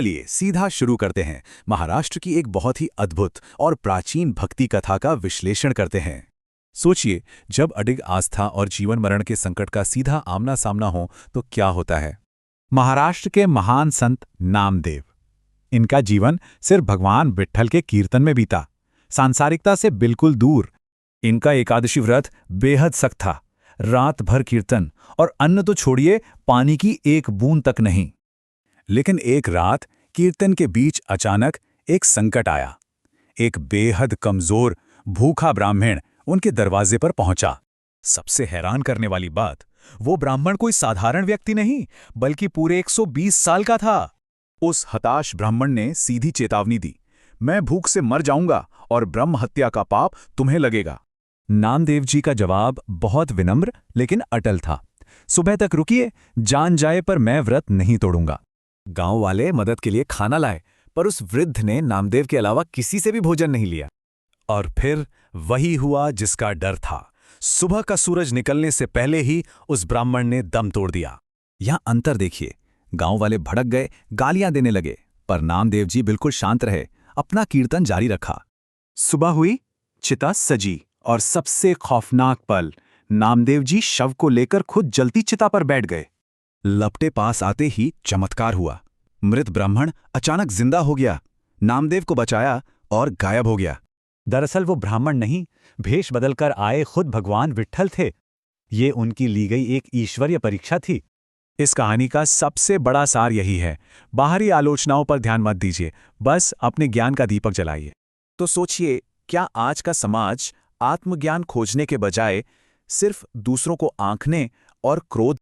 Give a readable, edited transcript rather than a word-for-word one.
चलिए सीधा शुरू करते हैं। महाराष्ट्र की एक बहुत ही अद्भुत और प्राचीन भक्ति कथा का विश्लेषण करते हैं। सोचिए, जब अडिग आस्था और जीवन मरण के संकट का सीधा आमना सामना हो तो क्या होता है। महाराष्ट्र के महान संत नामदेव, इनका जीवन सिर्फ भगवान विट्ठल के कीर्तन में बीता, सांसारिकता से बिल्कुल दूर। इनका एकादशी व्रत बेहद सख्त था, रात भर कीर्तन, और अन्न तो छोड़िए, पानी की एक बूंद तक नहीं। लेकिन एक रात कीर्तन के बीच अचानक एक संकट आया। एक बेहद कमजोर भूखा ब्राह्मण उनके दरवाजे पर पहुंचा। सबसे हैरान करने वाली बात, वो ब्राह्मण कोई साधारण व्यक्ति नहीं, बल्कि पूरे 120 साल का था। उस हताश ब्राह्मण ने सीधी चेतावनी दी, मैं भूख से मर जाऊंगा और ब्रह्म हत्या का पाप तुम्हें लगेगा। नामदेव जी का जवाब बहुत विनम्र लेकिन अटल था, सुबह तक रुकिए, जान जाए पर मैं व्रत नहीं तोड़ूंगा। गांव वाले मदद के लिए खाना लाए, पर उस वृद्ध ने नामदेव के अलावा किसी से भी भोजन नहीं लिया। और फिर वही हुआ जिसका डर था। सुबह का सूरज निकलने से पहले ही उस ब्राह्मण ने दम तोड़ दिया। यहां अंतर देखिए, गांव वाले भड़क गए, गालियां देने लगे, पर नामदेव जी बिल्कुल शांत रहे, अपना कीर्तन जारी रखा। सुबह हुई, चिता सजी, और सबसे खौफनाक पल, नामदेव जी शव को लेकर खुद जलती चिता पर बैठ गए। लपटे पास आते ही चमत्कार हुआ। मृत ब्राह्मण अचानक जिंदा हो गया, नामदेव को बचाया और गायब हो गया। दरअसल वो ब्राह्मण नहीं, भेष बदलकर आए खुद भगवान विट्ठल थे। ये उनकी ली गई एक ईश्वरीय परीक्षा थी। इस कहानी का सबसे बड़ा सार यही है, बाहरी आलोचनाओं पर ध्यान मत दीजिए, बस अपने ज्ञान का दीपक जलाइए। तो सोचिए, क्या आज का समाज आत्मज्ञान खोजने के बजाय सिर्फ दूसरों को आंकने और क्रोध